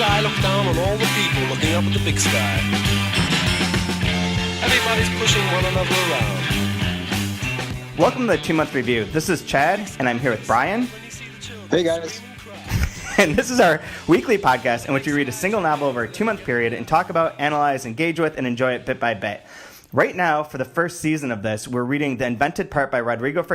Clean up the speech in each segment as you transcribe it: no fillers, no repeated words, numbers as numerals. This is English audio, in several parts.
I look down on all the people looking up at the big sky. Everybody's pushing one another around. Welcome to the 2-Month Review. This is Chad, and I'm here with Brian. Hey, guys. And this is our weekly podcast in which we read a single novel over a 2-month period and talk about, analyze, engage with, and enjoy it bit by bit. Right now, for the first season of this, we're reading The Invented Part by Rodrigo,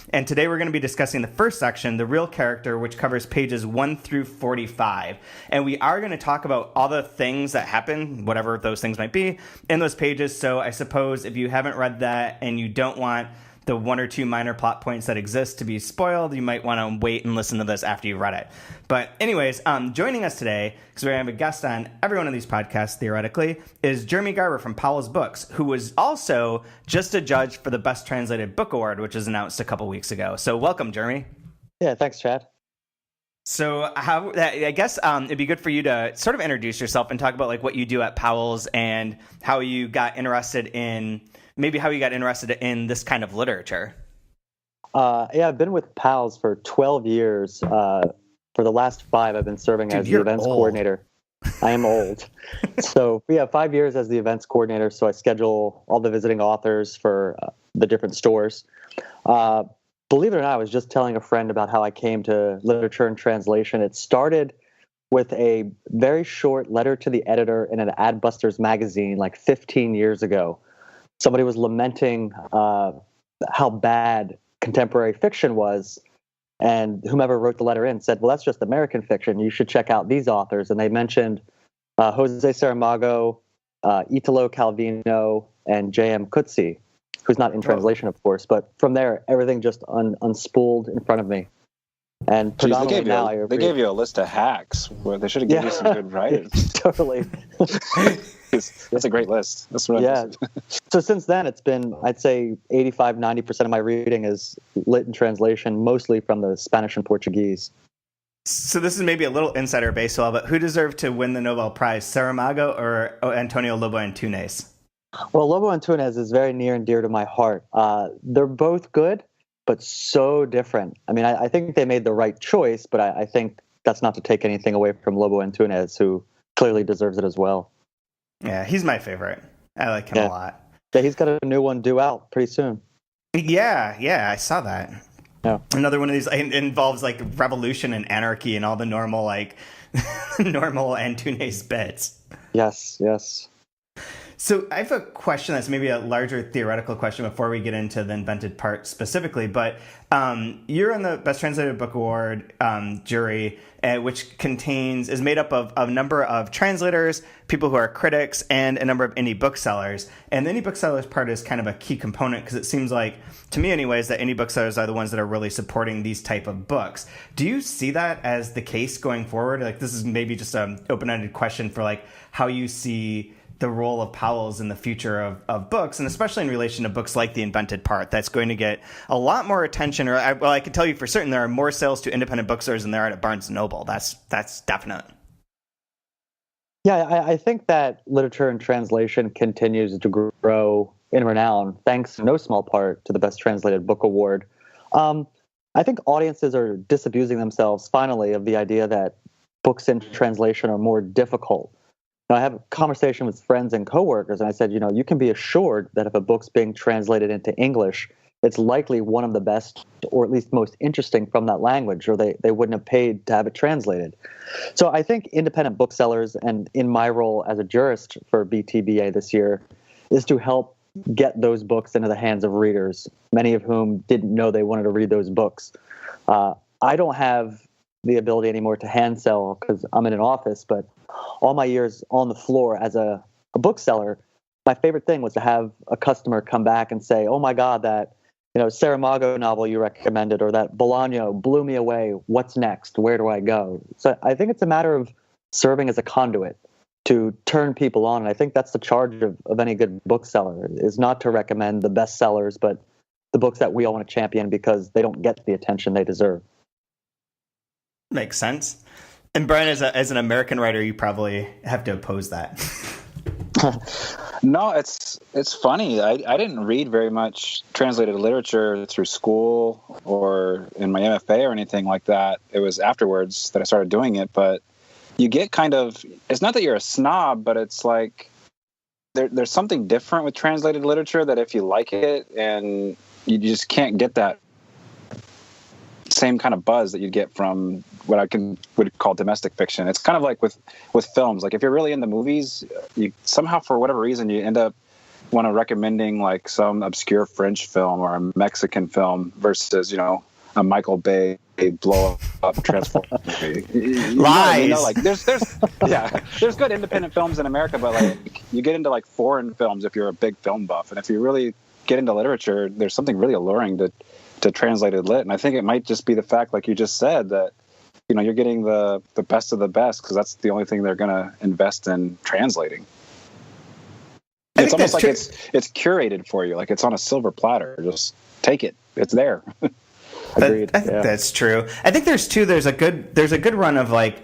and today we're going to be discussing the first section, The Real Character, which covers pages 1 through 45. And we are going to talk about all the things that happen, whatever those things might be, in those pages. So I suppose if you haven't read that and you don't want the one or two minor plot points that exist to be spoiled, you might want to wait and listen to this after you read it. But anyways, joining us today, because we have a guest on every one of these podcasts, theoretically, is Jeremy Garber from Powells Books, who was also just a judge for the Best Translated Book Award, which was announced a couple weeks ago. So welcome, Jeremy. Yeah, thanks, Chad. So I guess it'd be good for you to sort of introduce yourself and talk about like what you do at Powells and how you got interested in this kind of literature. I've been with Powells for 12 years. For the last 5, I've been serving as the events coordinator. I am old. So we have 5 years as the events coordinator, so I schedule all the visiting authors for the different stores. Believe it or not, I was just telling a friend about how I came to literature and translation. It started with a very short letter to the editor in an Adbusters magazine like 15 years ago. Somebody was lamenting how bad contemporary fiction was, and whomever wrote the letter in said, well, that's just American fiction. You should check out these authors. And they mentioned Jose Saramago, Italo Calvino, and J.M. Coetzee, who's not in translation, of course. But from there, everything just unspooled in front of me. And Jeez, they gave you a list of hacks where they should have given you some good writers. Totally. That's a great list. That's what So since then, it's been, I'd say 85-90% of my reading is lit in translation, mostly from the Spanish and Portuguese. So this is maybe a little insider baseball, but who deserved to win the Nobel Prize, Saramago or Antonio Lobo Antunes? Well, Lobo Antunes is very near and dear to my heart. They're both good, but so different. I mean, I think they made the right choice, but I think that's not to take anything away from Lobo Antunes, who clearly deserves it as well. Yeah, he's my favorite. I like him a lot. Yeah, he's got a new one due out pretty soon. Yeah, I saw that. Yeah. Another one of these involves like revolution and anarchy and all the normal like normal Antunes bits. Yes. So I have a question that's maybe a larger theoretical question before we get into the invented part specifically, but you're on the Best Translated Book Award jury, which is made up of a number of translators, people who are critics, and a number of indie booksellers. And the indie booksellers part is kind of a key component because it seems like, to me anyways, that indie booksellers are the ones that are really supporting these type of books. Do you see that as the case going forward? Like this is maybe just an open-ended question for like how you see the role of Powells in the future of books, and especially in relation to books like The Invented Part, that's going to get a lot more attention. I can tell you for certain there are more sales to independent booksellers than there are at Barnes & Noble. That's definite. Yeah, I think that literature and translation continues to grow in renown, thanks in no small part to the Best Translated Book Award. I think audiences are disabusing themselves, finally, of the idea that books in translation are more difficult. I have a conversation with friends and coworkers, and I said, you can be assured that if a book's being translated into English, it's likely one of the best, or at least most interesting from that language, or they wouldn't have paid to have it translated. So I think independent booksellers, and in my role as a jurist for BTBA this year, is to help get those books into the hands of readers, many of whom didn't know they wanted to read those books. I don't have the ability anymore to hand sell because I'm in an office, but all my years on the floor as a bookseller, my favorite thing was to have a customer come back and say, oh my God, that Saramago novel you recommended or that Bolaño blew me away. What's next? Where do I go? So I think it's a matter of serving as a conduit to turn people on. And I think that's the charge of any good bookseller, is not to recommend the best sellers, but the books that we all want to champion because they don't get the attention they deserve. Makes sense. And Brian, as an American writer, you probably have to oppose that. No, it's funny. I didn't read very much translated literature through school or in my MFA or anything like that. It was afterwards that I started doing it. But you get kind of, it's not that you're a snob, but it's like there's something different with translated literature that if you like it, and you just can't get that same kind of buzz that you'd get from what would call domestic fiction. It's kind of like with films. Like if you're really into movies, you somehow, for whatever reason, you end up recommending like some obscure French film or a Mexican film versus, a Michael Bay blow up transform movie. Lies. Like there's good independent films in America, but like you get into like foreign films if you're a big film buff, and if you really get into literature, there's something really alluring to translated lit. And I think it might just be the fact, like you just said, that you're getting the best of the best, because that's the only thing they're going to invest in translating. It's almost like it's curated for you, like it's on a silver platter. Just take it; it's there. Agreed. I think that's true. I think there's a good run of like,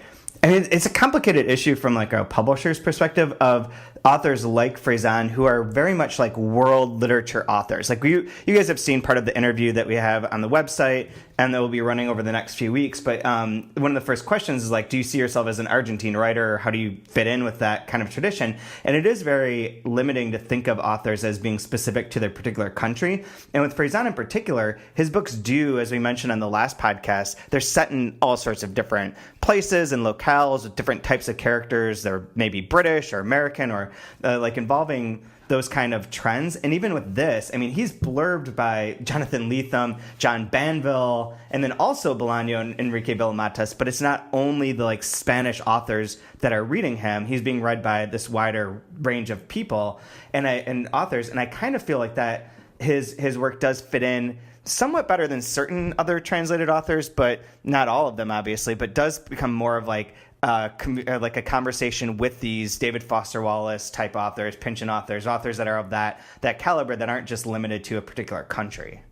I mean, it's a complicated issue from like a publisher's perspective of authors like Faison who are very much like world literature authors. Like you guys have seen part of the interview that we have on the website and that will be running over the next few weeks. But one of the first questions is like, do you see yourself as an Argentine writer? Or how do you fit in with that kind of tradition? And it is very limiting to think of authors as being specific to their particular country. And with Faison in particular, his books do, as we mentioned on the last podcast, they're set in all sorts of different places and locales with different types of characters. They're maybe British or American or like involving those kind of trends. And even with this, I mean, he's blurbed by Jonathan Lethem, John Banville, and then also Bolaño and Enrique Villamatas. But it's not only the like Spanish authors that are reading him. He's being read by this wider range of people and authors. And I kind of feel like that his work does fit in somewhat better than certain other translated authors, but not all of them, obviously, but does become more of like like a conversation with these David Foster Wallace type authors, Pynchon authors that are of that caliber that aren't just limited to a particular country.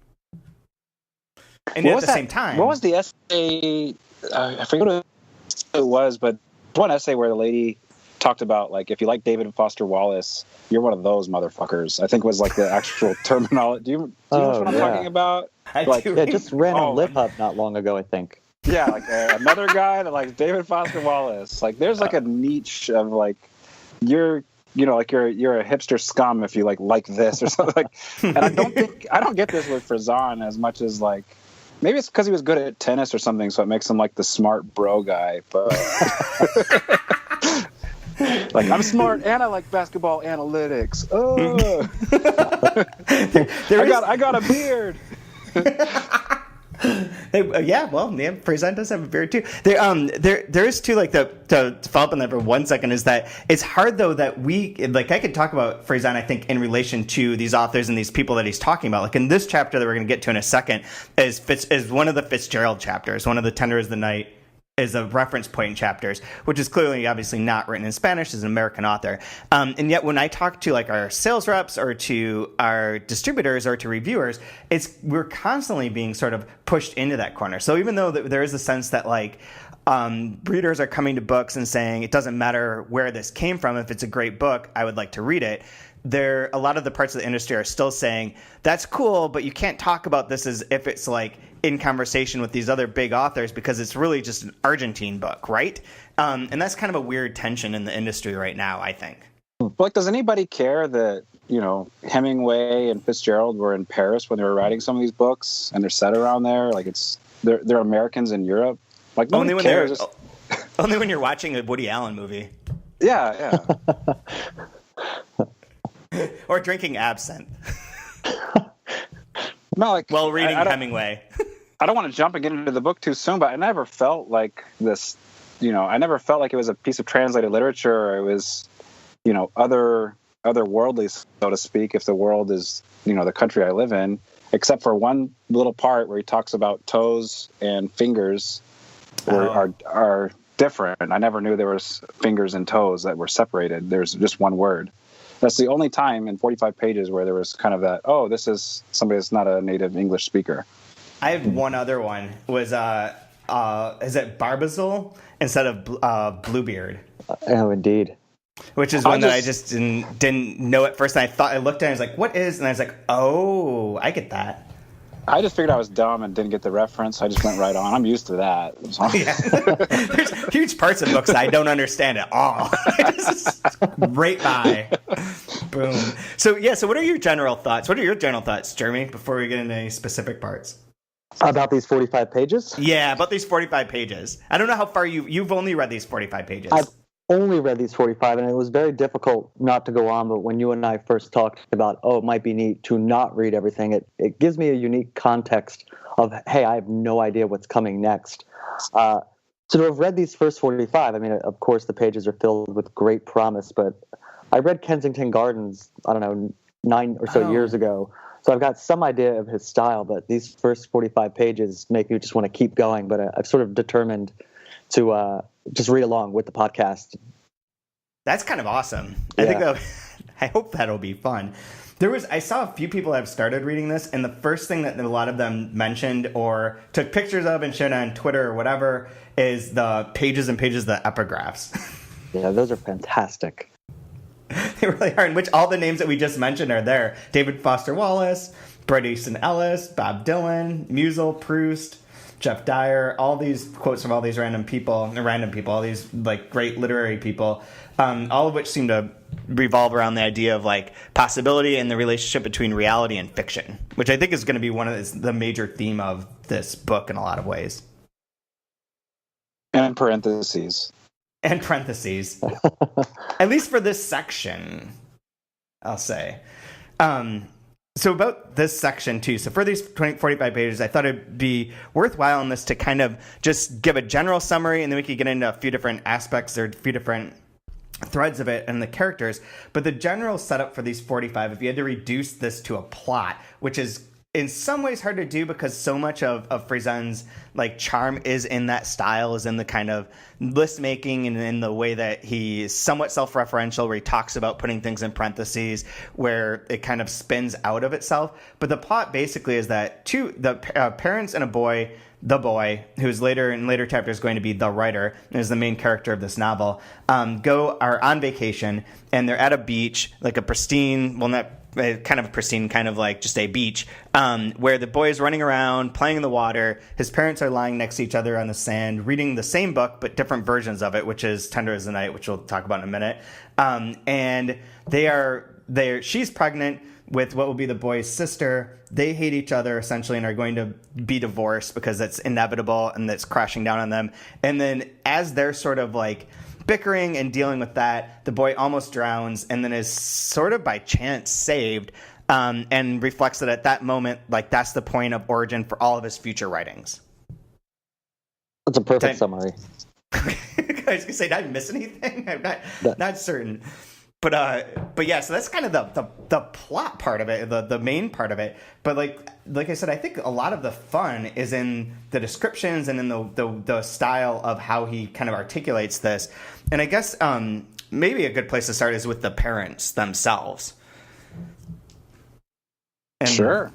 And at the same time, what was the essay? I forget what it was, but one essay where the lady talked about like, if you like David Foster Wallace, you're one of those motherfuckers. I think was like the actual terminology. Do you know what I'm talking about? It just ran on LibHub not long ago, I think. Yeah, like another guy that likes David Foster Wallace. Like, there's like a niche of like you're a hipster scum if you like this or something. Like, and I don't get this with Faison as much as like maybe it's because he was good at tennis or something, so it makes him like the smart bro guy. But like, I'm smart and I like basketball analytics. Oh, I got a beard. Faison does have a beard too. There is too, like to follow up on that for 1 second, is that it's hard though that we like, I could talk about Faison, I think, in relation to these authors and these people that he's talking about. Like in this chapter that we're going to get to in a second is one of the Fitzgerald chapters. One of the Tender as the Night is a reference point in chapters, which is clearly obviously not written in Spanish, as an American author. And yet when I talk to like our sales reps or to our distributors or to reviewers, we're constantly being sort of pushed into that corner. So even though there is a sense that like readers are coming to books and saying, it doesn't matter where this came from, if it's a great book, I would like to read it. A lot of the parts of the industry are still saying, that's cool, but you can't talk about this as if it's like in conversation with these other big authors, because it's really just an Argentine book, right? And that's kind of a weird tension in the industry right now, I think. Like, does anybody care that, Hemingway and Fitzgerald were in Paris when they were writing some of these books and they're set around there? Like, they're Americans in Europe. Like, nobody cares. Only when you're watching a Woody Allen movie. Yeah. Or drinking absinthe. No, like, while reading Hemingway. I don't want to jump and get into the book too soon, but I never felt like this, I never felt like it was a piece of translated literature, or it was, otherworldly, so to speak, if the world is, the country I live in, except for one little part where he talks about toes and fingers are different. I never knew there was fingers and toes that were separated. There's just one word. That's the only time in 45 pages where there was kind of that, this is somebody that's not a native English speaker. I have one other one. Is it Barbazil instead of Bluebeard? Oh, indeed. Which is one that I just didn't know at first. And I looked at it and I was like, what is? And I was like, oh, I get that. I just figured I was dumb and didn't get the reference. I just went right on. I'm used to that. So. Yeah. There's huge parts of books that I don't understand at all. Just right by. Boom. So what are your general thoughts? What are your general thoughts, Jeremy, before we get into any specific parts? About these 45 pages? Yeah, about these 45 pages. I don't know how far you've only read these 45 pages. I've only read these 45, and it was very difficult not to go on, but when you and I first talked about, it might be neat to not read everything, it gives me a unique context of, hey, I have no idea what's coming next. So to have read these first 45, I mean, of course, the pages are filled with great promise, but I read Kensington Gardens, I don't know, 9 or so years ago, so I've got some idea of his style, but these first 45 pages make me just want to keep going, but I've sort of determined to just read along with the podcast. That's kind of awesome. Yeah. I hope that'll be fun. I saw a few people have started reading this, and the first thing that a lot of them mentioned or took pictures of and shared on Twitter or whatever is the pages and pages of the epigraphs. Yeah, those are fantastic. They really are, in which all the names that we just mentioned are there. David Foster Wallace, Bret Easton Ellis, Bob Dylan, Musil, Proust, Jeff Dyer, all these quotes from all these random people, all these like great literary people, all of which seem to revolve around the idea of like possibility and the relationship between reality and fiction, which I think is going to be the major theme of this book in a lot of ways. And in parentheses. At least for this section, I'll say. So about this section, too. So for these 45 pages, I thought it'd be worthwhile in this to kind of just give a general summary, and then we could get into a few different aspects or a few different threads of it and the characters. But the general setup for these 45, if you had to reduce this to a plot, which is in some ways hard to do because so much of Freisen's like charm is in that style, is in the kind of list making and in the way that he's somewhat self-referential, where he talks about putting things in parentheses, where it kind of spins out of itself. But the plot basically is that parents and a boy, the boy, who's in later chapters going to be the writer, and is the main character of this novel, are on vacation, and they're at a beach, like a pristine, well, not kind of pristine, kind of like just a beach, where the boy is running around, playing in the water. His parents are lying next to each other on the sand, reading the same book, but different versions of it, which is Tender as the Night, which we'll talk about in a minute. And she's pregnant with what will be the boy's sister. They hate each other essentially and are going to be divorced because it's inevitable and it's crashing down on them. And then as they're sort of like bickering and dealing with that, the boy almost drowns and then is sort of by chance saved, and reflects that at that moment, like that's the point of origin for all of his future writings. That's a perfect summary. I was going to say, did I miss anything? I'm not certain. But yeah, so that's kind of the plot part of it, the main part of it. But like I said, I think a lot of the fun is in the descriptions and in the style of how he kind of articulates this. And I guess maybe a good place to start is with the parents themselves. And Sure.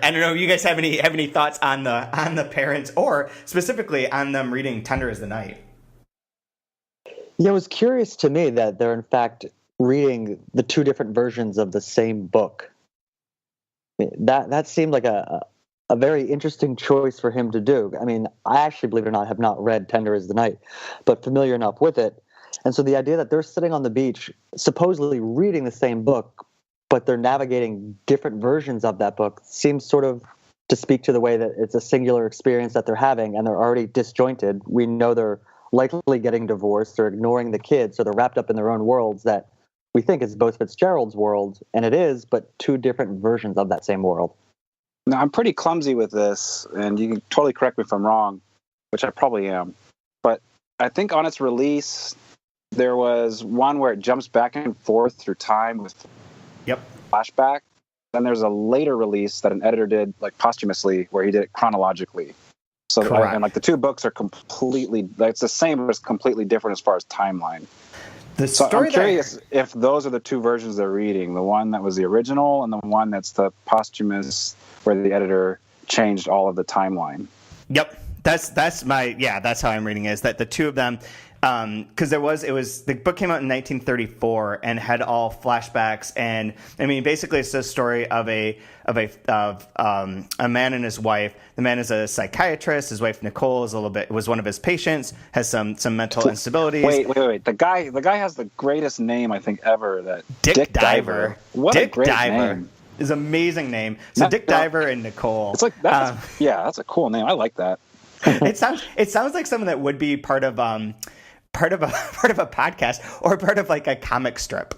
I don't know. You guys have any thoughts on the parents, or specifically on them reading Tender as the Night? Yeah, it was curious to me that they're in fact reading the two different versions of the same book. That seemed like a very interesting choice for him to do. I mean, I actually, believe it or not, have not read Tender as the Night, but familiar enough with it. And so the idea that they're sitting on the beach, supposedly reading the same book, but they're navigating different versions of that book, seems sort of to speak to the way that it's a singular experience that they're having, and they're already disjointed. We know they're likely getting divorced, they're ignoring the kids, so they're wrapped up in their own worlds that we think is both Fitzgerald's world, and it is, but two different versions of that same world. Now, I'm pretty clumsy with this, and you can totally correct me if I'm wrong, which I probably am. But I think on its release, there was one where it jumps back and forth through time with flashback. Then there's a later release that an editor did, like posthumously, where he did it chronologically. So, and like the two books are completely, like, it's the same, but it's completely different as far as timeline. So I'm curious if those are the two versions they're reading, the one that was the original and the one that's the posthumous, where the editor changed all of the timeline. Yep. That's how I'm reading it, is that the two of them, Because the book came out in 1934 and had all flashbacks, and I mean basically it's the story of a man and his wife. The man is a psychiatrist. His wife Nicole was one of his patients. Has some mental instabilities. Wait. The guy has the greatest name I think ever. That Dick Diver. What Dick a great Diver name! Is an amazing name. So Dick Diver and Nicole. It's like that's a cool name. I like that. It sounds like something that would be part of a podcast or part of like a comic strip.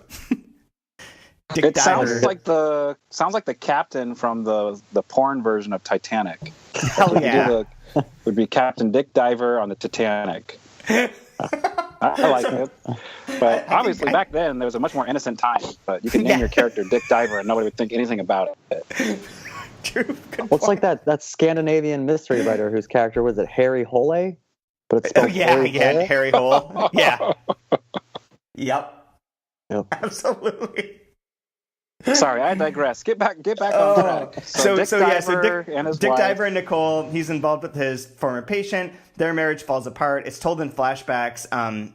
Dick Diver. sounds like the captain from the porn version of Titanic. Hell yeah. Would be Captain Dick Diver on the Titanic. I like it. But obviously back then there was a much more innocent time. But you can name your character Dick Diver and nobody would think anything about it. True. What's like that Scandinavian mystery writer whose character was it Harry Hole? But it's Harry Hole. Yeah. Yep. Absolutely. Sorry, I digress. Get back on track. So Dick Diver and Nicole, he's involved with his former patient. Their marriage falls apart. It's told in flashbacks and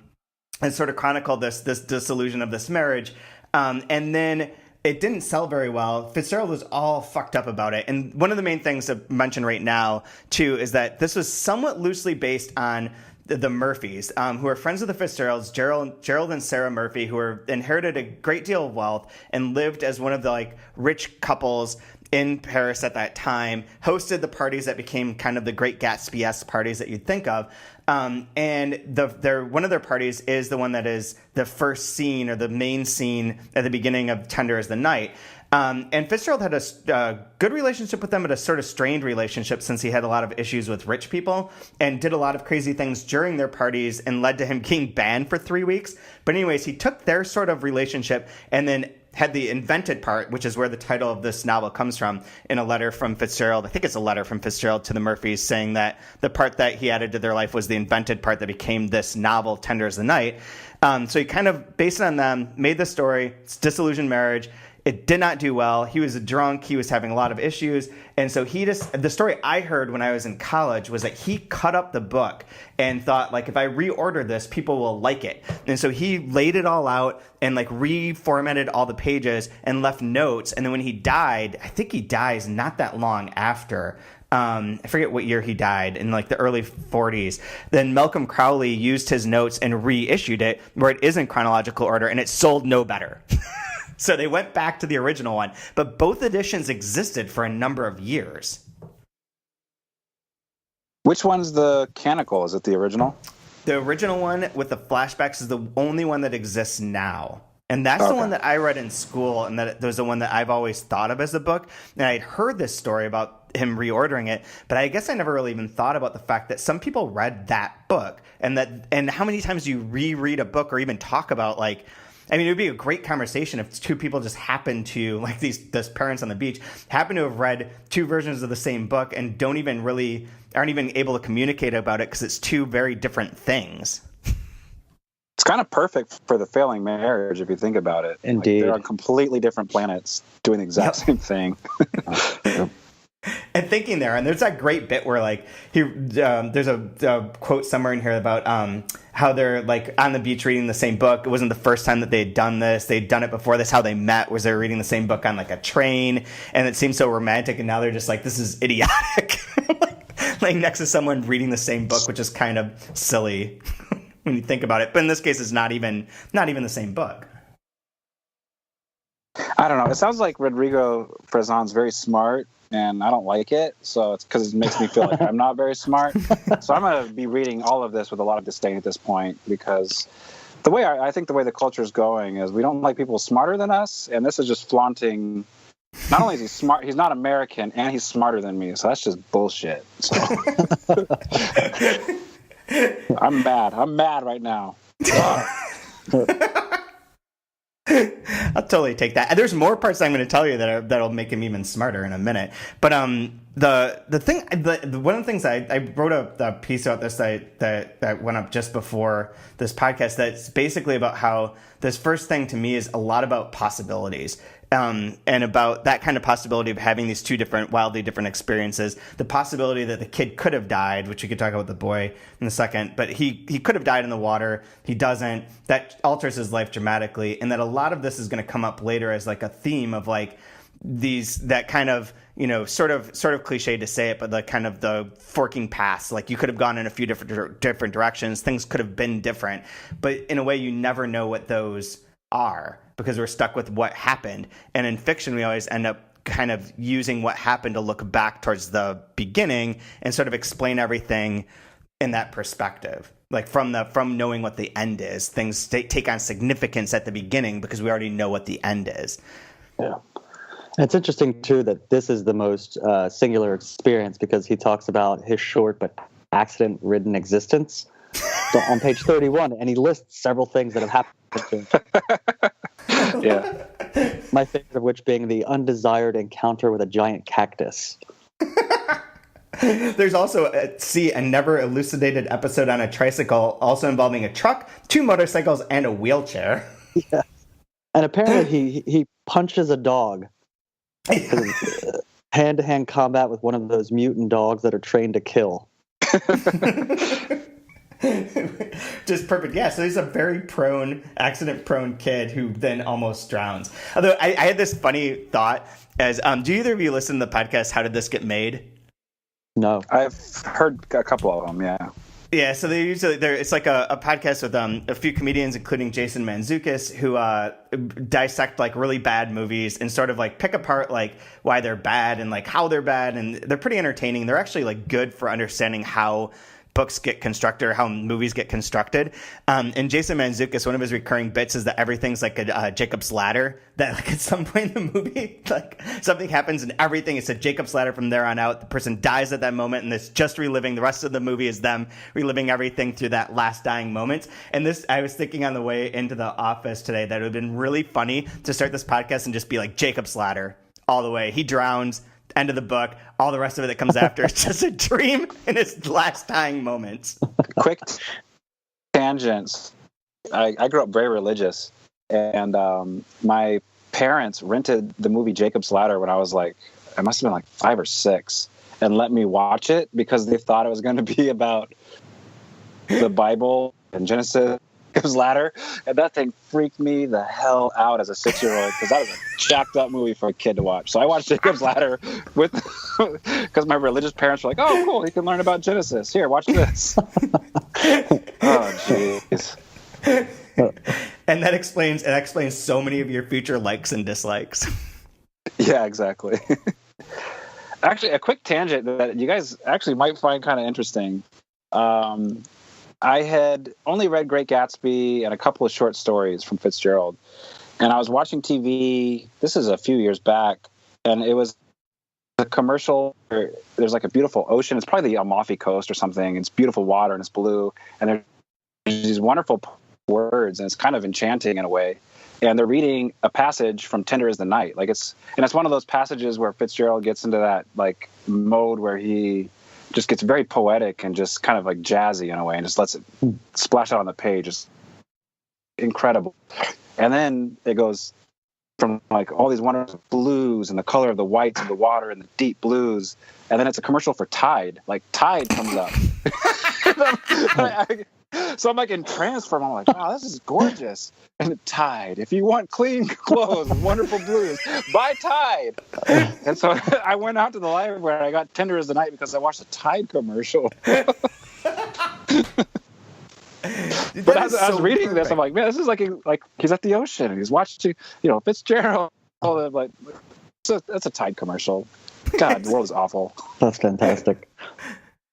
sort of chronicle this disillusion of this marriage. And then it didn't sell very well. Fitzgerald was all fucked up about it. And one of the main things to mention right now, too, is that this was somewhat loosely based on the Murphys, who are friends of the Fitzgeralds, Gerald and Sara Murphy, who inherited a great deal of wealth and lived as one of the like rich couples in Paris at that time, hosted the parties that became kind of the Great Gatsby-esque parties that you'd think of. And one of their parties is the one that is the first scene or the main scene at the beginning of Tender as the Night. And Fitzgerald had a good relationship with them, but a sort of strained relationship since he had a lot of issues with rich people and did a lot of crazy things during their parties and led to him getting banned for 3 weeks. But anyways, he took their sort of relationship and then had the invented part, which is where the title of this novel comes from, in a letter from Fitzgerald. I think it's a letter from Fitzgerald to the Murphys saying that the part that he added to their life was the invented part that became this novel, Tender as the Night. So he kind of, based on them, made the story. It's disillusioned marriage. It did not do well. He was a drunk. He was having a lot of issues. And so the story I heard when I was in college was that he cut up the book and thought, like, if I reorder this, people will like it. And so he laid it all out and, like, reformatted all the pages and left notes. And then when he died, I think he dies not that long after. I forget what year he died, in like the early 40s. Then Malcolm Crowley used his notes and reissued it where it is in chronological order, and it sold no better. So they went back to the original one, but both editions existed for a number of years. Which one's the canonical? Is it the original? The original one with the flashbacks is the only one that exists now. And that's the one that I read in school, and that was the one that I've always thought of as a book. And I'd heard this story about him reordering it, but I guess I never really even thought about the fact that some people read that book, and how many times you reread a book or even talk about, like, I mean, it would be a great conversation if two people just happen to, like these parents on the beach, happen to have read two versions of the same book and aren't even able to communicate about it because it's two very different things. It's kind of perfect for the failing marriage if you think about it. Indeed. Like, they're on completely different planets doing the exact same thing. And thinking there, and there's that great bit where, like, there's a quote somewhere in here about how they're, like, on the beach reading the same book. It wasn't the first time that they had done this. They'd done it before. That's how they met, was they were reading the same book on, like, a train, and it seemed so romantic, and now they're just like, this is idiotic. Like next to someone reading the same book, which is kind of silly when you think about it. But in this case, it's not even the same book. I don't know. It sounds like Rodrigo Frezon's very smart, and I don't like it. So it's because it makes me feel like I'm not very smart. So I'm going to be reading all of this with a lot of disdain at this point, because the way I think the way the culture is going is we don't like people smarter than us, and this is just flaunting. Not only is he smart, he's not American, and he's smarter than me. So that's just bullshit. So. I'm mad. I'm mad right now. I'll totally take that. There's more parts I'm going to tell you that'll make him even smarter in a minute. But one of the things I wrote a piece about this that went up just before this podcast that's basically about how this first thing to me is a lot about possibilities. and about that kind of possibility of having these two wildly different experiences. The possibility that the kid could have died, which we could talk about the boy in a second, but he could have died in the water. He doesn't. That alters his life dramatically, and that a lot of this is going to come up later as like a theme of like that kind of, sort of cliche to say it, but the kind of the forking paths. Like, you could have gone in a few different directions. Things could have been different, but in a way you never know what those are, because we're stuck with what happened. And in fiction, we always end up kind of using what happened to look back towards the beginning and sort of explain everything in that perspective. Like, from knowing what the end is, things take on significance at the beginning because we already know what the end is. Yeah. And it's interesting, too, that this is the most singular experience, because he talks about his short but accident-ridden existence. So on page 31, and he lists several things that have happened to him. Yeah. My favorite of which being the undesired encounter with a giant cactus. There's also a never elucidated episode on a tricycle, also involving a truck, 2 motorcycles, and a wheelchair. Yeah. And apparently he punches a dog. Hand-to-hand combat with one of those mutant dogs that are trained to kill. Just perfect. Yeah, so he's a very accident-prone kid who then almost drowns. Although I had this funny thought as, do either of you listen to the podcast, How Did This Get Made? No. I've heard a couple of them, yeah. Yeah, so it's like a podcast with a few comedians, including Jason Mantzoukas, who dissect like really bad movies and sort of like pick apart like why they're bad and like how they're bad, and they're pretty entertaining. They're actually like good for understanding how books get constructed or how movies get constructed. And Jason Mantzoukas, one of his recurring bits is that everything's like a Jacob's Ladder, that like at some point in the movie, like something happens and everything is a Jacob's Ladder from there on out. The person dies at that moment, and it's just reliving. The rest of the movie is them reliving everything through that last dying moment. And this, I was thinking on the way into the office today that it would have been really funny to start this podcast and just be like Jacob's Ladder all the way. He drowns. End of the book. All the rest of it that comes after is just a dream in his last dying moments. Quick tangents. I grew up very religious, and my parents rented the movie Jacob's Ladder when I was like, I must have been like 5 or 6, and let me watch it because they thought it was going to be about the Bible and Genesis. Jacob's Ladder, and that thing freaked me the hell out as a 6-year-old, because that was a jacked up movie for a kid to watch. So I watched Jacob's Ladder because my religious parents were like, "Oh, cool, he can learn about Genesis. Here, watch this." Oh, jeez. And that explains so many of your future likes and dislikes. Yeah, exactly. Actually, a quick tangent that you guys actually might find kind of interesting. I had only read Great Gatsby and a couple of short stories from Fitzgerald. And I was watching TV, this is a few years back, and it was a commercial where there's like a beautiful ocean. It's probably the Amalfi Coast or something. It's beautiful water and it's blue. And there's these wonderful words, and it's kind of enchanting in a way. And they're reading a passage from Tender is the Night. It's one of those passages where Fitzgerald gets into that like mode where he just gets very poetic and just kind of like jazzy in a way, and just lets it splash out on the page. It's incredible. And then it goes from like all these wonderful blues and the color of the whites of the water and the deep blues, and then it's a commercial for Tide. Like Tide comes up. So I'm like entranced for a moment. I'm like, wow, this is gorgeous. And Tide, if you want clean clothes and wonderful blues, buy Tide. And so I went out to the library where I got Tender as the Night because I watched a Tide commercial. But as I was reading this, I'm like, man, this is like he's at the ocean and he's watching, Fitzgerald. Like, that's a Tide commercial. God, the world is awful. That's fantastic.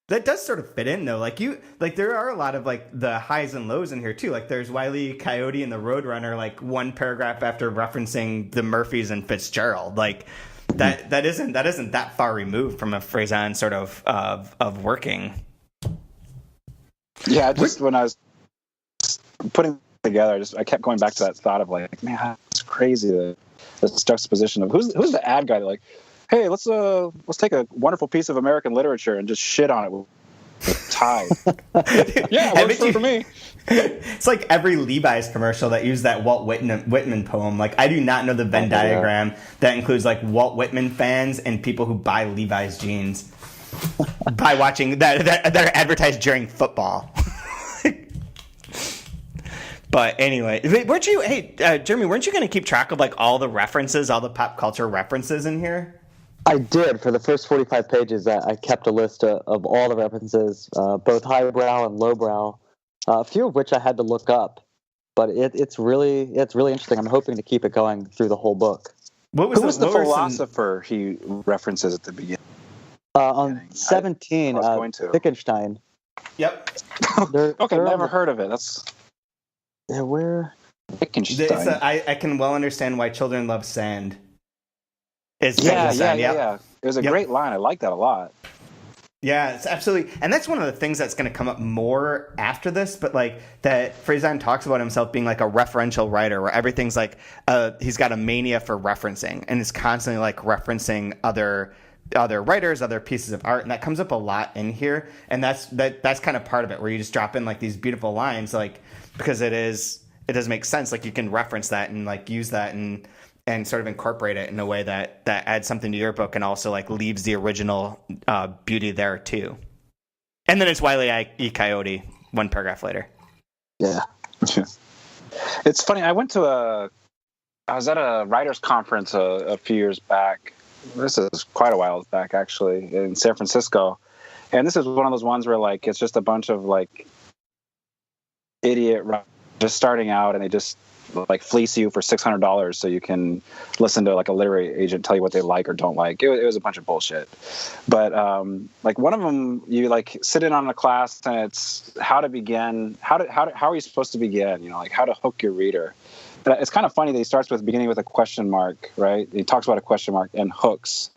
That does sort of fit in though. There are a lot of like the highs and lows in here too. Like there's Wile E. Coyote and the Roadrunner, like one paragraph after referencing the Murphys and Fitzgerald. Like that isn't that far removed from a Frezan sort of working. Yeah, just when I was putting it together, I kept going back to that thought of like, man, it's crazy this juxtaposition of who's the ad guy. Like, hey, let's take a wonderful piece of American literature and just shit on it with tied. Yeah, it works for me. It's like every Levi's commercial that used that Walt Whitman poem. Like, I do not know the Venn diagram that includes like Walt Whitman fans and people who buy Levi's jeans by watching that are advertised during football. But anyway, Jeremy, weren't you going to keep track of like all the references, all the pop culture references in here? I did. For the first 45 pages, I kept a list of all the references, both highbrow and lowbrow, a few of which I had to look up. But it's really interesting. I'm hoping to keep it going through the whole book. Who was the philosopher he references at the beginning? On 17, Wittgenstein. Yep. Okay, never heard of it. That's... Yeah, where? Wittgenstein. I can well understand why children love sand. Yeah. It was a great line. I like that a lot. Yeah, it's absolutely. And that's one of the things that's going to come up more after this, but like that Faison talks about himself being like a referential writer where everything's like, he's got a mania for referencing and is constantly like referencing other writers, other pieces of art. And that comes up a lot in here. And that's kind of part of it where you just drop in like these beautiful lines, like, because it does make sense. Like you can reference that and like use that and sort of incorporate it in a way that adds something to your book and also like leaves the original beauty there too. And then it's Wile E. Coyote 1 paragraph later. Yeah. It's funny. I was at a writers conference a few years back. This is quite a while back actually, in San Francisco. And this is one of those ones where like it's just a bunch of like idiot just starting out and they just like fleece you for $600 so you can listen to like a literary agent tell you what they like or don't like. It was a bunch of bullshit. But like one of them, you like sit in on a class and it's how to begin. How are you supposed to begin? You know, like how to hook your reader. But it's kind of funny that he starts with beginning with a question mark, right? He talks about a question mark and hooks.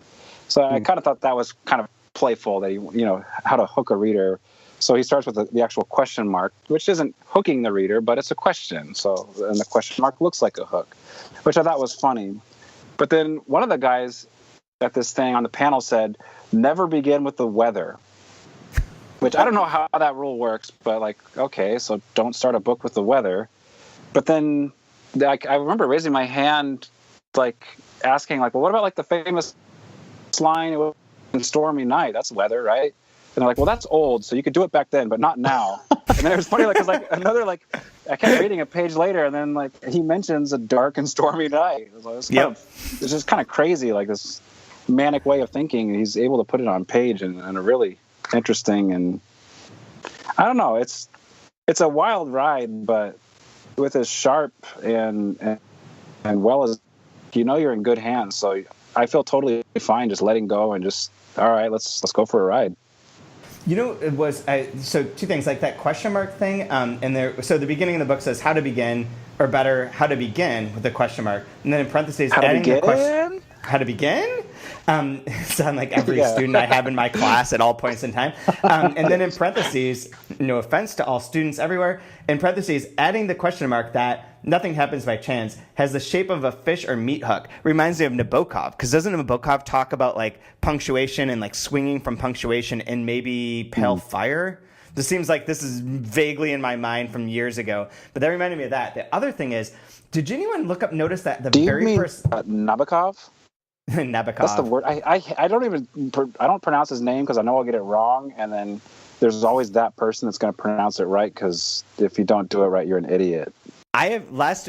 So I kind of thought that was kind of playful that how to hook a reader. So he starts with the actual question mark, which isn't hooking the reader, but it's a question. So, and the question mark looks like a hook, which I thought was funny. But then one of the guys at this thing on the panel said, never begin with the weather, which I don't know how that rule works, but like, okay, so don't start a book with the weather. But then like, I remember raising my hand, like asking like, well, what about like the famous line in Stormy Night? That's weather, right? And they're like, well, that's old, so you could do it back then, but not now. And then it was funny, like, because like another, like, I kept reading a page later, and then like he mentions a dark and stormy night. It's just kind of crazy, like this manic way of thinking. He's able to put it on page in a really interesting and I don't know. It's a wild ride, but with as sharp and well as you're in good hands. So I feel totally fine just letting go and just all right, let's go for a ride. It was so two things like that question mark thing, and there. So the beginning of the book says how to begin, or better, how to begin with a question mark, and then in parentheses, adding the question. How to begin? Sound like every student I have in my class at all points in time. And then in parentheses, no offense to all students everywhere, in parentheses, adding the question mark that nothing happens by chance has the shape of a fish or meat hook. Reminds me of Nabokov, because doesn't Nabokov talk about like punctuation and like swinging from punctuation in maybe Pale Fire? This seems like this is vaguely in my mind from years ago, but that reminded me of that. The other thing is, did anyone notice that the first Nabokov? Nabokov. That's the word. I don't pronounce his name because I know I'll get it wrong, and then there's always that person that's going to pronounce it right because if you don't do it right, you're an idiot. The last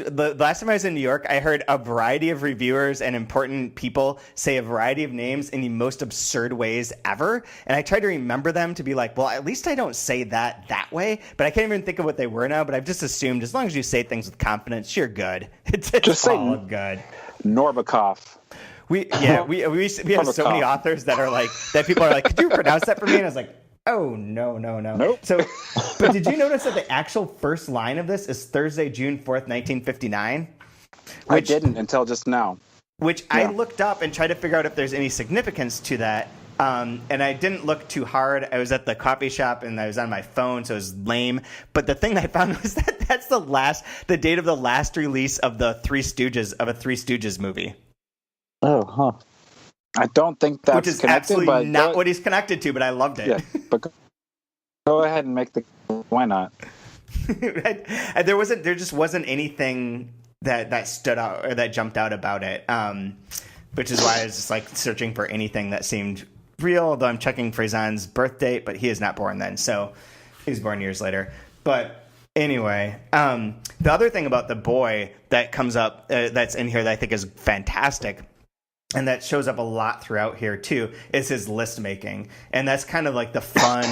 time I was in New York, I heard a variety of reviewers and important people say a variety of names in the most absurd ways ever, and I tried to remember them to be like, well, at least I don't say that way, but I can't even think of what they were now, but I've just assumed as long as you say things with confidence, you're good. It's just all good. Norbakov. We have so many authors that are like, that people are like, could you pronounce that for me? And I was like, oh, no. Nope. So, but did you notice that the actual first line of this is Thursday, June 4th, 1959? I didn't until just now. Which I looked up and tried to figure out if there's any significance to that. And I didn't look too hard. I was at the coffee shop and I was on my phone, so it was lame. But the thing that I found was that that's the date of the last release of a Three Stooges movie. Oh, huh. I don't think that's which is connected, absolutely not what he's connected to, but I loved it. Yeah, but go Go ahead and make the. Why not? There just wasn't anything that stood out or that jumped out about it, which is why I was just like searching for anything that seemed real. Although I'm checking Faison's birth date, but he is not born then, so he was born years later. But anyway, the other thing about the boy that comes up that's in here that I think is fantastic, and that shows up a lot throughout here too, is his list making, and that's kind of like the fun.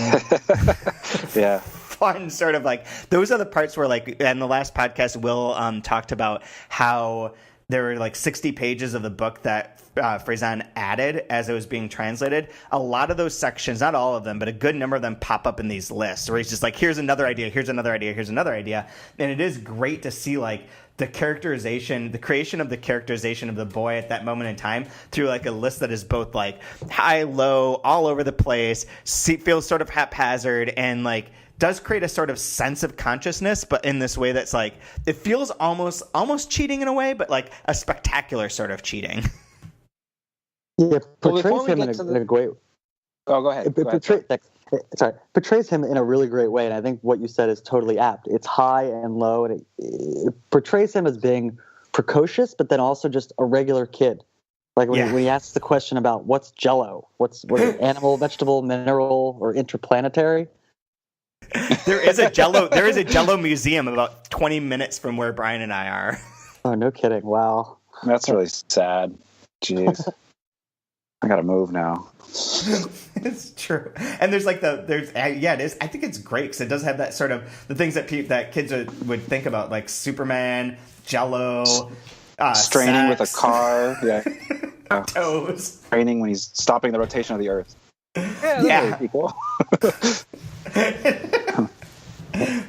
Yeah. Fun sort of like, those are the parts where, like, in the last podcast, Will talked about how there were like 60 pages of the book that Faison added as it was being translated. A lot of those sections, not all of them, but a good number of them pop up in these lists where he's just like, here's another idea, here's another idea, here's another idea. And it is great to see like the characterization, the creation of the characterization of the boy at that moment in time through like a list that is both like high, low, all over the place, feels sort of haphazard, and like does create a sort of sense of consciousness, but in this way that's like, it feels almost cheating in a way, but like a spectacular sort of cheating. Yeah, portrays him in a great. Oh, go ahead. Portrays him in a really great way, and I think what you said is totally apt. It's high and low, and it portrays him as being precocious, but then also just a regular kid. Like when he asks the question about what's Jell-O, what animal, vegetable, mineral, or interplanetary. There is a Jell-O museum about 20 minutes from where Brian and I are. Oh, no kidding! Wow, that's really sad. Jeez, I gotta move now. It's true, and there's like it is. I think it's great because it does have that sort of the things that kids would think about, like Superman, Jell-O, straining sex. with a car, toes, straining when he's stopping the rotation of the Earth. Yeah. Really cool.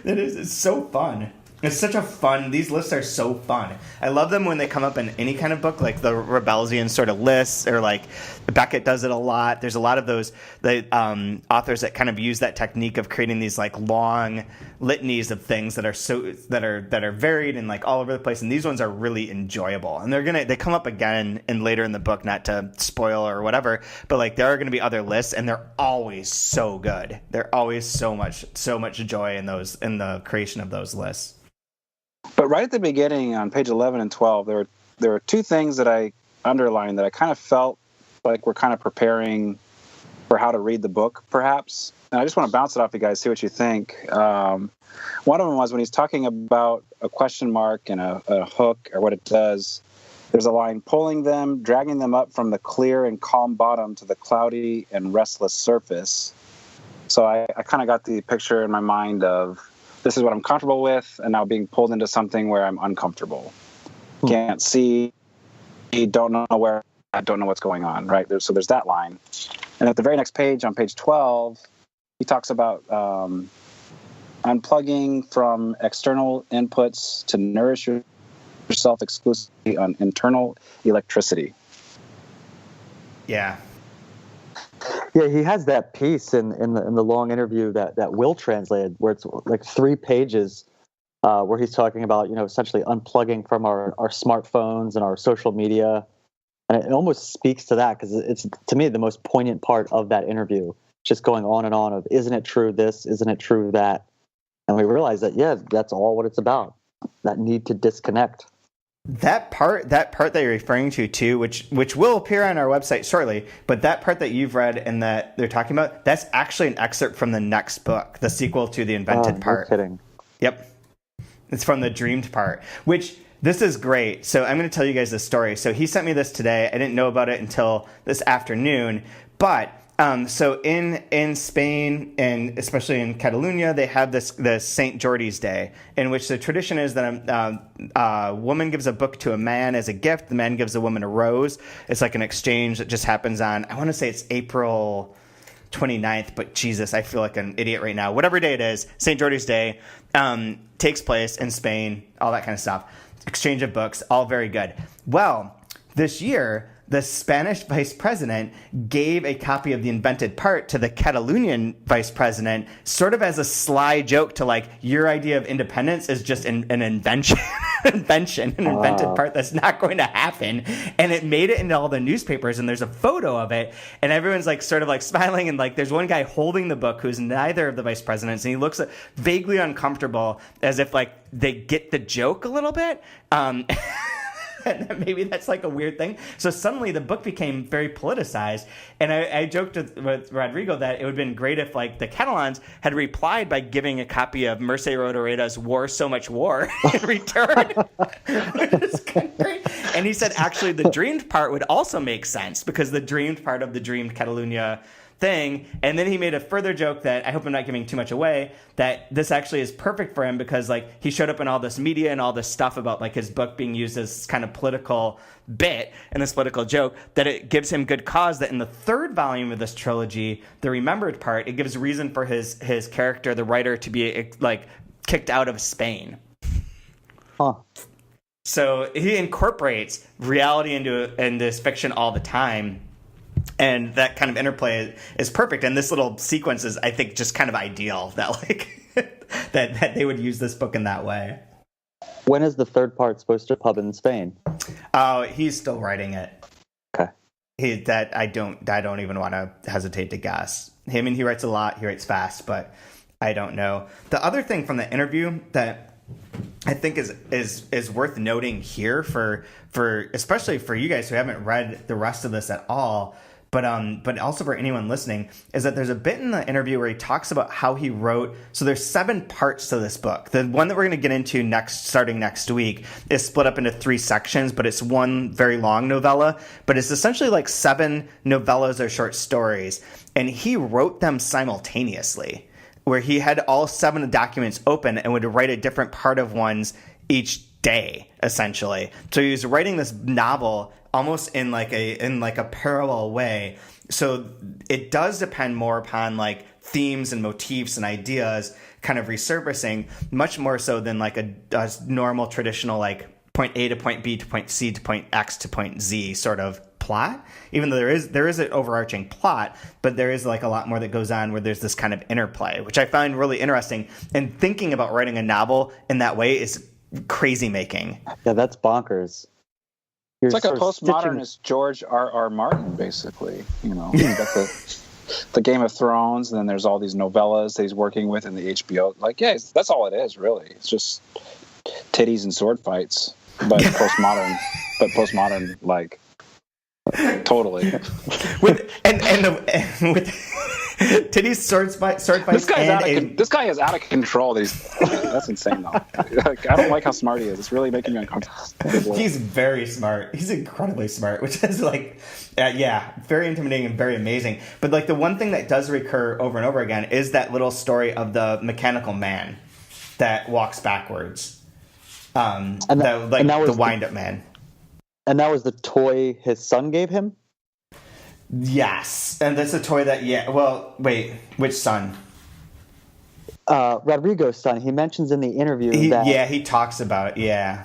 It is. It's so fun. It's such a fun. These lists are so fun. I love them when they come up in any kind of book, like the Rebelsian sort of lists, or like Beckett does it a lot. There's a lot of those authors that kind of use that technique of creating these like long litanies of things that are varied and like all over the place. And these ones are really enjoyable. And they come up again and later in the book, not to spoil or whatever, but like there are going to be other lists, and they're always so good. They're always so much joy in the creation of those lists. But right at the beginning on page 11 and 12, there were two things that I underlined that I kind of felt like we're kind of preparing for how to read the book, perhaps. And I just want to bounce it off you guys, see what you think. One of them was when he's talking about a question mark and a hook or what it does. There's a line, pulling them, dragging them up from the clear and calm bottom to the cloudy and restless surface. So I kind of got the picture in my mind of, this is what I'm comfortable with, and now being pulled into something where I'm uncomfortable. Can't see, don't know where, I don't know what's going on, right? So there's that line. And at the very next page, on page 12, he talks about unplugging from external inputs to nourish yourself exclusively on internal electricity. Yeah. Yeah, he has that piece in the long interview that Will translated, where it's like 3 pages, where he's talking about, essentially unplugging from our smartphones and our social media, and it almost speaks to that because it's, to me, the most poignant part of that interview. Just going on and on of, isn't it true this, isn't it true that, and we realize that that's all what it's about. That need to disconnect. That part that you're referring to too, which will appear on our website shortly, but that part that you've read and that they're talking about, that's actually an excerpt from the next book, the sequel to The Invented Part. No kidding. Yep. It's from the Dreamed Part, which this is great. So I'm going to tell you guys this story. So he sent me this today. I didn't know about it until this afternoon, but so in Spain, and especially in Catalonia, they have the St. Jordi's Day, in which the tradition is that a woman gives a book to a man as a gift. The man gives a woman a rose. It's like an exchange that just happens on, I want to say it's April 29th, but Jesus, I feel like an idiot right now. Whatever day it is, St. Jordi's Day takes place in Spain, all that kind of stuff. Exchange of books, all very good. Well, this year, the Spanish vice president gave a copy of The Invented Part to the Catalonian vice president, sort of as a sly joke to like, your idea of independence is just an invention, an invented part that's not going to happen. And it made it into all the newspapers, and there's a photo of it, and everyone's like sort of like smiling, and like there's one guy holding the book who's neither of the vice presidents, and he looks vaguely uncomfortable, as if like they get the joke a little bit. And maybe that's like a weird thing. So suddenly the book became very politicized. And I joked with Rodrigo that it would have been great if like the Catalans had replied by giving a copy of Mercè Rodoreda War So Much War in return. And he said actually the dreamed part would also make sense, because the dreamed part of the dreamed Catalunya thing. And then he made a further joke that I hope I'm not giving too much away, that this actually is perfect for him because like he showed up in all this media and all this stuff about like his book being used as kind of political bit and this political joke, that it gives him good cause that in the third volume of this trilogy, the remembered part, it gives reason for his character, the writer, to be like kicked out of Spain. Huh. So he incorporates reality into this fiction all the time. And that kind of interplay is perfect. And this little sequence is, I think, just kind of ideal that like that they would use this book in that way. When is the third part supposed to pub in Spain? Oh, he's still writing it. Okay. I don't even want to hesitate to guess. I mean, he writes a lot. He writes fast, but I don't know. The other thing from the interview that I think is worth noting here for especially for you guys who haven't read the rest of this at all, but also for anyone listening, is that there's a bit in the interview where he talks about how he wrote. So there's 7 parts to this book. The one that we're going to get into starting next week, is split up into 3 sections, but it's one very long novella. But it's essentially like 7 novellas or short stories, and he wrote them simultaneously, where he had all 7 documents open and would write a different part of ones each day, essentially. So he was writing this novel almost in like a parallel way. So it does depend more upon like themes and motifs and ideas kind of resurfacing, much more so than like a normal traditional like point A to point B to point C to point X to point Z sort of plot. Even though there is an overarching plot, but there is like a lot more that goes on where there's this kind of interplay, which I find really interesting. And thinking about writing a novel in that way is crazy making. Yeah, that's bonkers. It's like a postmodernist George R.R. Martin, basically. You know, you got the Game of Thrones, and then there's all these novellas that he's working with in the HBO. Like, yeah, that's all it is, really. It's just titties and sword fights, but postmodern, like totally. with titties, sword fights, this guy is out of control. That's insane, though. Like, I don't like how smart he is. It's really making me uncomfortable. He's very smart. He's incredibly smart, which is like, very intimidating and very amazing. But like the one thing that does recur over and over again is that little story of the mechanical man that walks backwards. The wind-up man. And that was the toy his son gave him? Yes. And that's a toy that, wait, which son? Rodrigo's son. He mentions in the interview that... Yeah, he talks about it, yeah.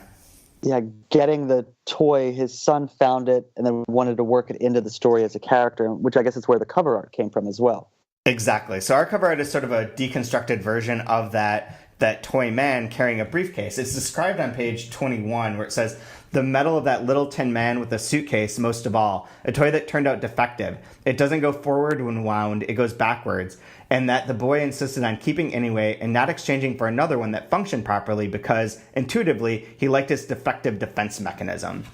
Yeah, getting the toy, his son found it and then wanted to work it into the story as a character, which I guess is where the cover art came from as well. Exactly. So our cover art is sort of a deconstructed version of that toy man carrying a briefcase. It's described on page 21 where it says, "The metal of that little tin man with a suitcase most of all, a toy that turned out defective. It doesn't go forward when wound, it goes backwards, and that the boy insisted on keeping anyway and not exchanging for another one that functioned properly because, intuitively, he liked its defective defense mechanism."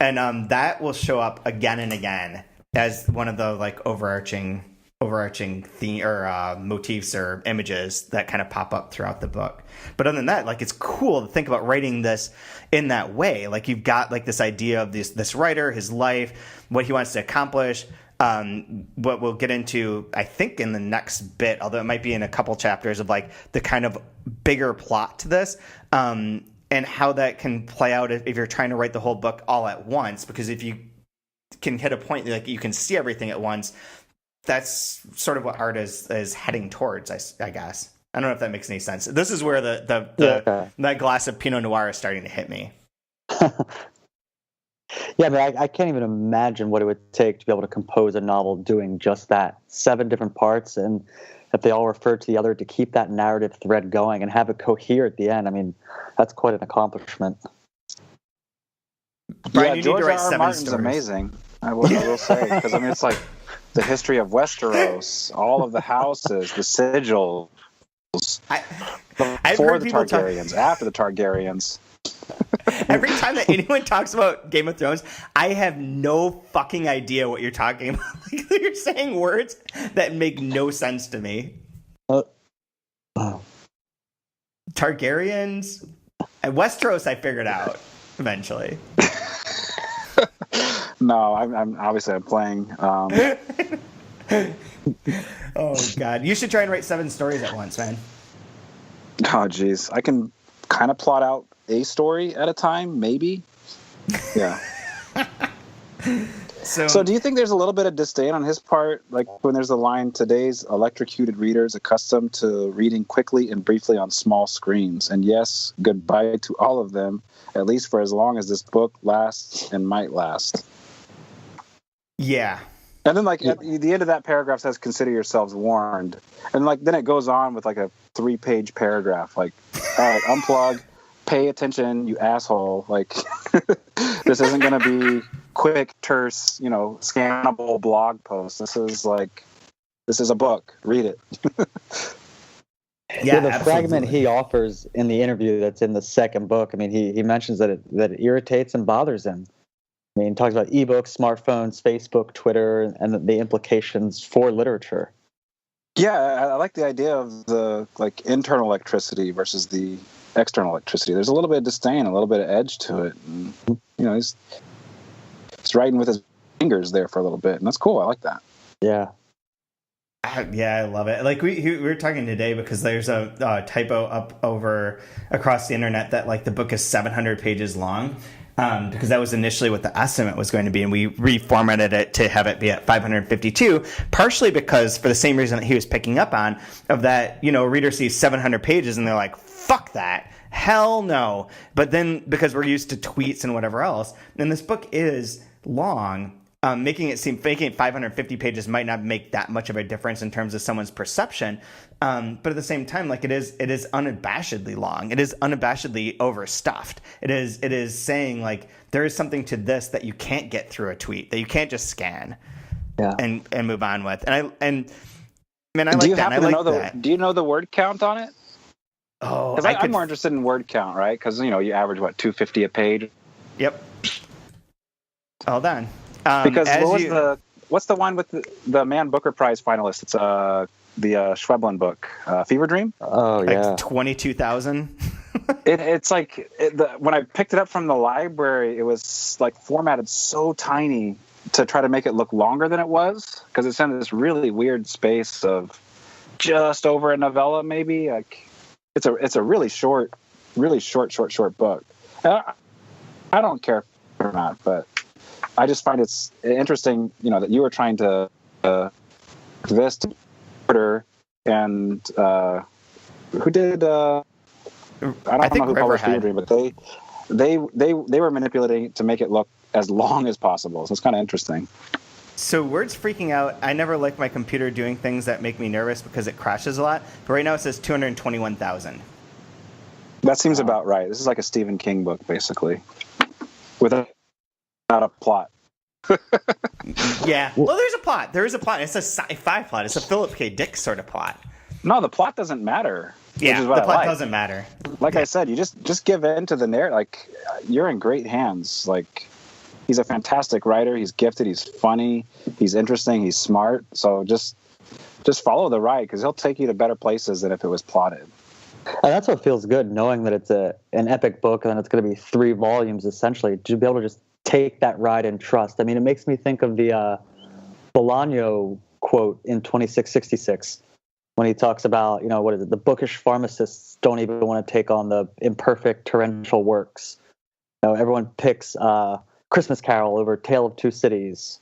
And that will show up again and again as one of the like overarching theme or motifs or images that kind of pop up throughout the book. But other than that, like, it's cool to think about writing this in that way. Like, you've got like this idea of this writer, his life, what he wants to accomplish, what we'll get into, I think, in the next bit, although it might be in a couple chapters, of like the kind of bigger plot to this, and how that can play out if you're trying to write the whole book all at once. Because if you can hit a point like you can see everything at once, that's sort of what art is heading towards, I guess. I don't know if that makes any sense. This is where that glass of Pinot Noir is starting to hit me. Yeah, I mean, I can't even imagine what it would take to be able to compose a novel doing just that. 7 different parts, and if they all refer to the other, to keep that narrative thread going and have it cohere at the end. I mean, that's quite an accomplishment. Brian, you need George to write R. 7 Martin's stories. amazing. I will say, because I mean, it's like the history of Westeros, all of the houses, the sigils, I've before heard the people talk. Targaryens, after the Targaryens. Every time that anyone talks about Game of Thrones, I have no fucking idea what you're talking about. Like, you're saying words that make no sense to me. Targaryens, and Westeros, I figured out eventually. No, I'm obviously I'm playing. Oh God, you should try and write 7 stories at once, man. Oh, geez, I can kind of plot out a story at a time, maybe. Yeah. So do you think there's a little bit of disdain on his part, like when there's the line, "Today's electrocuted readers accustomed to reading quickly and briefly on small screens, and yes, goodbye to all of them, at least for as long as this book lasts and might last." Yeah. And then, like, at the end of that paragraph says, "Consider yourselves warned." And, like, then it goes on with, like, a 3-page paragraph. Like, all right, unplug, pay attention, you asshole. Like, this isn't going to be quick, terse, scannable blog post. This is a book. Read it. Yeah, the absolutely. fragment he offers in the interview that's in the second book, I mean, he mentions that it irritates and bothers him. I mean, he talks about ebooks, smartphones, Facebook, Twitter, and the implications for literature. Yeah, I like the idea of the internal electricity versus the external electricity. There's a little bit of disdain, a little bit of edge to it. And, he's writing with his fingers there for a little bit, and that's cool. I like that. Yeah. Yeah, I love it. Like we were talking today because there's a typo up over across the internet that like the book is 700 pages long. Because that was initially what the estimate was going to be, and we reformatted it to have it be at 552, partially because for the same reason that he was picking up on, of that, a reader sees 700 pages and they're like, fuck that, hell no. But then because we're used to tweets and whatever else, and this book is long, making it 550 pages might not make that much of a difference in terms of someone's perception. But at the same time, like it is unabashedly long. It is unabashedly overstuffed. It is saying like there is something to this that you can't get through a tweet, that you can't just scan and move on with. And I like that. I like that. Do you know the word count on it? Oh, because I'm more interested in word count, right? Because you average 250 a page. Yep. Hold on. Because what's the one with the Man Booker Prize finalist? It's the Schweblin book, Fever Dream. Oh yeah, like 22,000. It's like when I picked it up from the library, it was like formatted so tiny to try to make it look longer than it was, because it's in this really weird space of just over a novella, maybe. Like it's a really short book. I don't care or not, but I just find it's interesting, that you were trying to this to order, and who did? I don't know who published Fever Dream, but they were manipulating it to make it look as long as possible. So it's kind of interesting. So Word's freaking out. I never like my computer doing things that make me nervous because it crashes a lot. But right now it says 221,000. That seems about right. This is like a Stephen King book, basically, without a plot. Yeah. Well, there's a plot. There is a plot. It's a sci-fi plot. It's a Philip K. Dick sort of plot. No, the plot doesn't matter. Yeah, the plot doesn't matter. Like I said, you just give in to the narrative. Like, you're in great hands. Like, he's a fantastic writer. He's gifted. He's funny. He's interesting. He's smart. So just follow the ride, because he'll take you to better places than if it was plotted. And that's what feels good, knowing that it's an epic book and it's going to be 3 volumes essentially, to be able to just take that ride and trust. I mean, it makes me think of the Bolaño quote in 2666 when he talks about, what is it? The bookish pharmacists don't even want to take on the imperfect torrential works. Everyone picks Christmas Carol over Tale of Two Cities.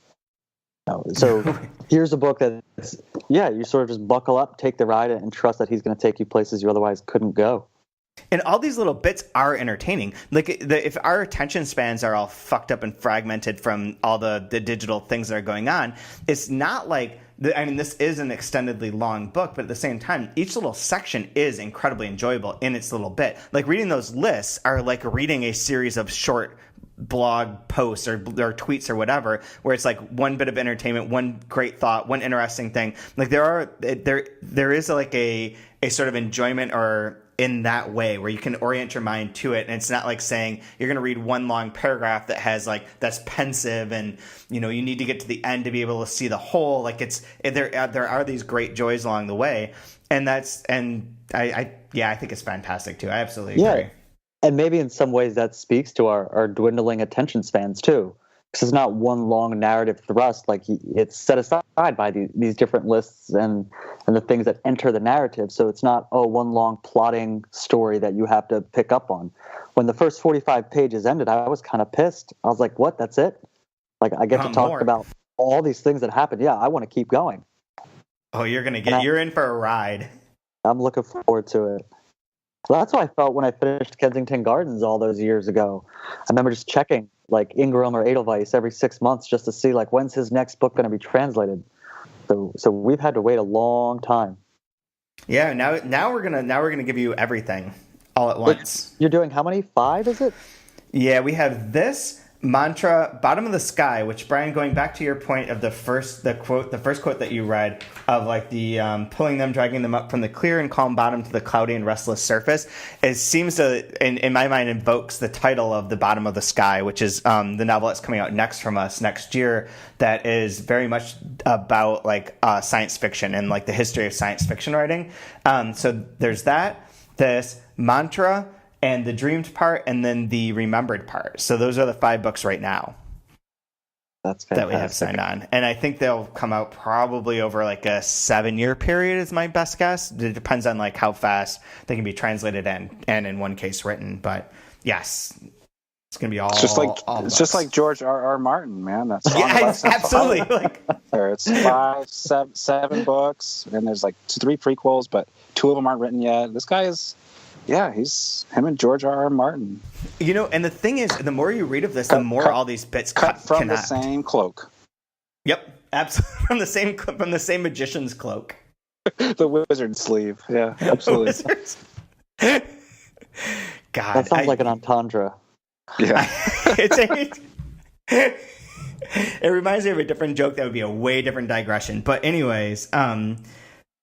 So here's a book that's, you sort of just buckle up, take the ride, and trust that he's going to take you places you otherwise couldn't go. And all these little bits are entertaining. Like if our attention spans are all fucked up and fragmented from all the digital things that are going on, it's not like, this is an extendedly long book, but at the same time, each little section is incredibly enjoyable in its little bit. Like reading those lists are like reading a series of short blog posts or tweets or whatever, where it's like one bit of entertainment, one great thought, one interesting thing. Like there is like a sort of enjoyment or in that way where you can orient your mind to it, and it's not like saying you're going to read one long paragraph that has that's pensive and you need to get to the end to be able to see the whole. Like there are these great joys along the way, and I think it's fantastic too. I absolutely agree. And maybe in some ways that speaks to our dwindling attention spans too, because it's not one long narrative thrust. Like it's set aside by these different lists and the things that enter the narrative. So it's not one long plotting story that you have to pick up on. When the first 45 pages ended, I was kind of pissed. I was like, "What? That's it? Like I get to talk about all these things that happened? Yeah, I want to keep going." Oh, you're in for a ride. I'm looking forward to it. Well, that's how I felt when I finished Kensington Gardens all those years ago. I remember just checking like Ingram or Edelweiss every 6 months just to see like when's his next book going to be translated. So we've had to wait a long time. Yeah, now we're gonna give you everything all at once. You're doing how many? 5, is it? Yeah, we have this mantra, Bottom of the Sky, which, Brian, going back to your point of the first quote that you read of like the pulling them, dragging them up from the clear and calm bottom to the cloudy and restless surface, it seems to, in my mind, invokes the title of The Bottom of the Sky, which is the novel that's coming out next from us next year, that is very much about like science fiction and like the history of science fiction writing. So there's this mantra, and the dreamed part, and then the remembered part. So those are the 5 books right now. That's fantastic. That we have signed on. And I think they'll come out probably over like a 7-year period is my best guess. It depends on like how fast they can be translated and in one case written. But yes, it's going to be all just like George R.R. Martin, man. That's absolutely. It's 5, 7 books, and there's like 3 prequels, but 2 of them aren't written yet. This guy is... Yeah, he's him and George R.R. Martin. And the thing is, the more you read of this, the more all these bits cut from connect. The same cloak. Yep, absolutely from the same magician's cloak. The wizard sleeve. Yeah, absolutely. God, that sounds like an entendre. Yeah, it reminds me of a different joke that would be a way different digression. But anyways,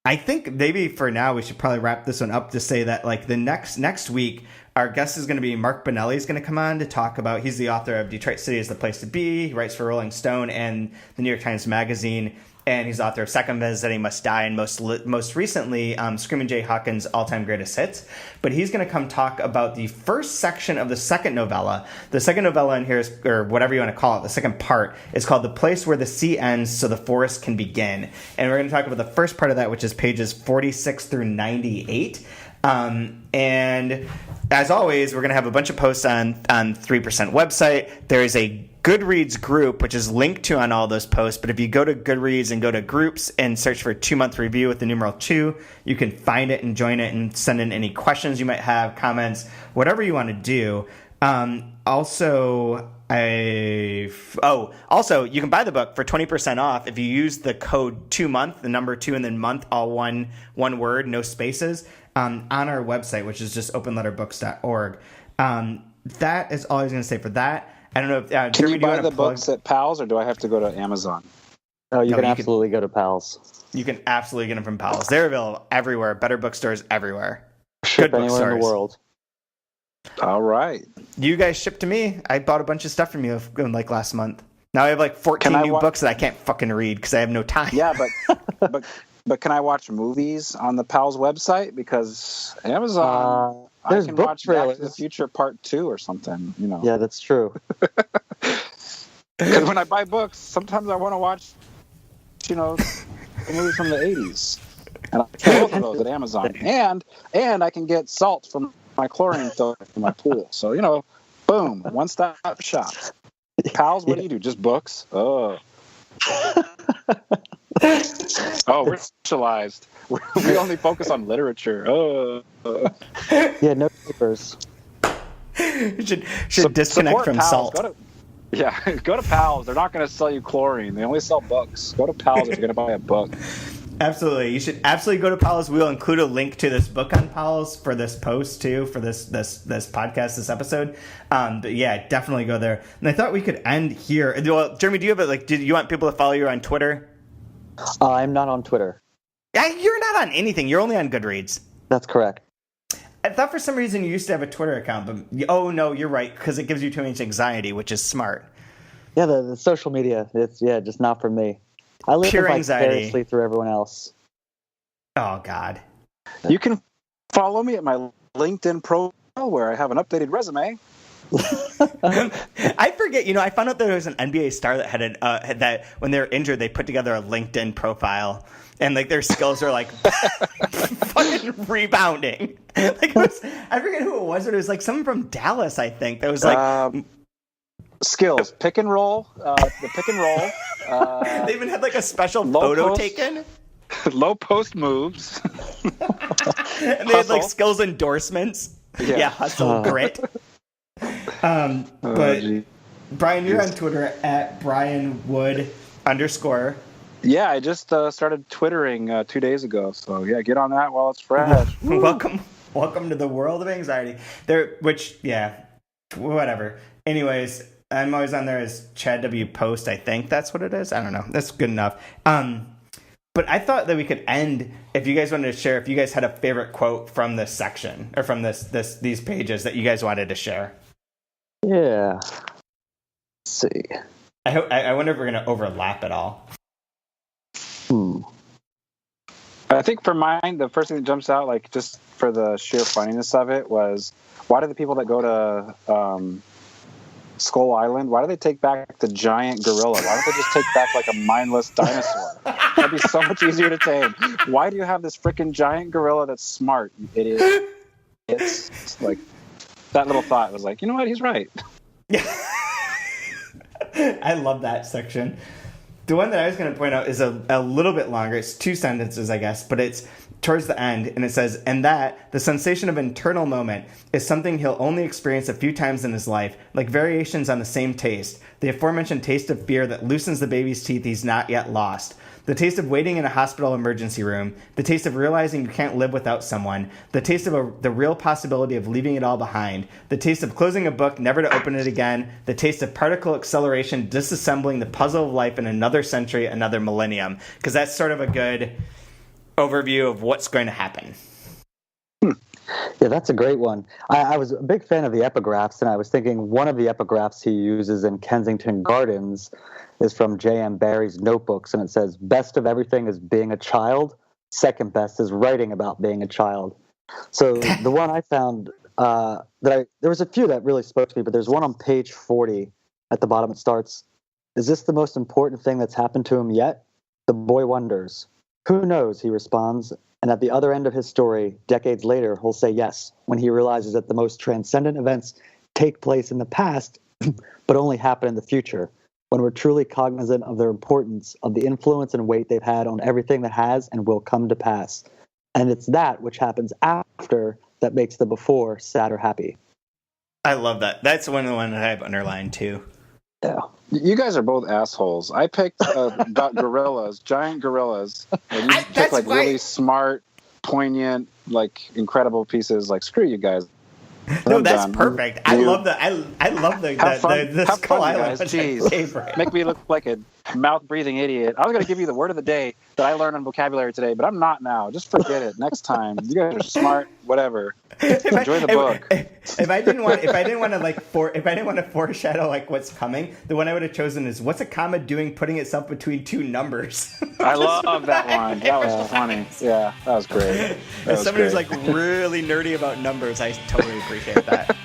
I think maybe for now we should probably wrap this one up to say that like the next week our guest is going to be Mark Binelli is going to come on to talk about, he's the author of Detroit City is the Place to Be. He writes for Rolling Stone and the New York Times Magazine, and he's the author of Sacco and Vanzetti Must Die, and most recently Screamin' Jay Hawkins' all-time greatest hits. But he's going to come talk about the first section of the second novella. The second novella in here is, or whatever you want to call it, the second part is called The Place Where the Sea Ends So the Forest Can Begin. And we're going to talk about the first part of that, which is pages 46 through 98. And as always, we're going to have a bunch of posts on 3% website. There is a Goodreads group, which is linked to on all those posts. But if you go to Goodreads and go to groups and search for 2-month review with the numeral 2, you can find it and join it and send in any questions you might have, comments, whatever you want to do. Also, you can buy the book for 20% off if you use the code 2month, the number 2 and then month, all one word, no spaces, on our website, which is just openletterbooks.org. That is all I was going to say for that. I don't know if can you buy the books at Powell's, or do I have to go to Amazon? No, you can absolutely go to Powell's. You can absolutely get them from Powell's. They're available everywhere. Better bookstores everywhere. Ship Good anywhere bookstores in the world. All right. You guys ship to me. I bought a bunch of stuff from you like last month. Now I have like 14 new books that I can't fucking read because I have no time. Yeah, but can I watch movies on the Powell's website? Because Amazon... I can watch Back to the Future Part 2 or something, Yeah, that's true. Because when I buy books, sometimes I want to watch, movies from the 80s. And I get both of those at Amazon. And I can get salt from my chlorine filter in my pool. So, boom, one-stop shop. Pals, what do you do? Just books? Oh. We're specialized. We only focus on literature. Yeah, no papers. You should disconnect from Powell's. salt. Go to Powell's. They're not going to sell you chlorine. They only sell books. Go to Powell's if you're going to buy a book. Absolutely. You should absolutely go to Powell's. We'll include a link to this book on Powell's for this post too, for this podcast, this episode. But yeah, definitely go there. And I thought we could end here. Well, Jeremy, do you have do you want people to follow you on Twitter? I'm not on Twitter. You're not on anything. You're only on Goodreads. That's correct. I thought for some reason you used to have a Twitter account, but oh no, you're right, because it gives you too much anxiety, which is smart. Yeah, the social media, it's just not for me. I live Pure anxiety vicariously through everyone else. Oh God. You can follow me at my LinkedIn profile where I have an updated resume. I forget. I found out that there was an NBA star that had that when they were injured, they put together a LinkedIn profile, and their skills are fucking rebounding. I forget who it was, but it was someone from Dallas, I think. That was skills, pick and roll, the pick and roll. They even had a special photo taken. Low post moves. And they had skills endorsements. Yeah, hustle, grit. But Brian, you're on Twitter at BrianWood_. Yeah, I just started twittering 2 days ago. So yeah, get on that while it's fresh. Welcome to the world of anxiety. Whatever. Anyways, I'm always on there as Chad W. Post. I think that's what it is. I don't know. That's good enough. But I thought that we could end, if you guys wanted to share, if you guys had a favorite quote from this section or from these pages that you guys wanted to share. Yeah. Let's see. I wonder if we're going to overlap at all. I think for mine, the first thing that jumps out, just for the sheer funniness of it, was why do the people that go to Skull Island, why do they take back the giant gorilla? Why don't they just take back a mindless dinosaur? That'd be so much easier to tame. Why do you have this freaking giant gorilla that's smart, you idiot? It's that little thought was you know what? He's right. Yeah. I love that section. The one that I was going to point out is a little bit longer. It's 2 sentences, I guess, but it's towards the end, and it says, "And that, the sensation of internal moment, is something he'll only experience a few times in his life, like variations on the same taste, the aforementioned taste of fear that loosens the baby's teeth he's not yet lost, the taste of waiting in a hospital emergency room, the taste of realizing you can't live without someone, the taste of the real possibility of leaving it all behind, the taste of closing a book never to open it again, the taste of particle acceleration disassembling the puzzle of life in another century, another millennium." Because that's sort of a good overview of what's going to happen. Yeah, that's a great one. I was a big fan of the epigraphs, and I was thinking one of the epigraphs he uses in Kensington Gardens is from J.M. Barrie's notebooks, and it says, "Best of everything is being a child. Second best is writing about being a child." So the one I found there was a few that really spoke to me, but there's one on page 40 at the bottom. It starts, "Is this the most important thing that's happened to him yet? The boy wonders. Who knows?" he responds. And at the other end of his story, decades later, he'll say yes, when he realizes that the most transcendent events take place in the past, but only happen in the future, when we're truly cognizant of their importance, of the influence and weight they've had on everything that has and will come to pass. And it's that which happens after that makes the before sad or happy. I love that. That's one of the ones that I have underlined too. Yeah. You guys are both assholes. I picked about gorillas, giant gorillas, and you picked really smart, poignant, incredible pieces. Screw you guys. No, that's perfect. I love the Skull Island. Jeez. Make me look like a mouth-breathing idiot. I was going to give you the word of the day that I learned on vocabulary today, but I'm not now. Just forget it. Next time. You guys are smart. Whatever. Enjoy the book. If I didn't want to foreshadow what's coming, the one I would have chosen is, "What's a comma doing putting itself between two numbers?" I love that one. That was funny. Yeah, that was great. As somebody who's really nerdy about numbers, I totally appreciate that.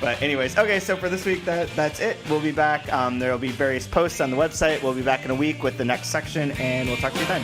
But anyways, okay, so for this week, that's it. We'll be back. There will be various posts on the website. We'll be back in a week with the next section, and we'll talk to you then.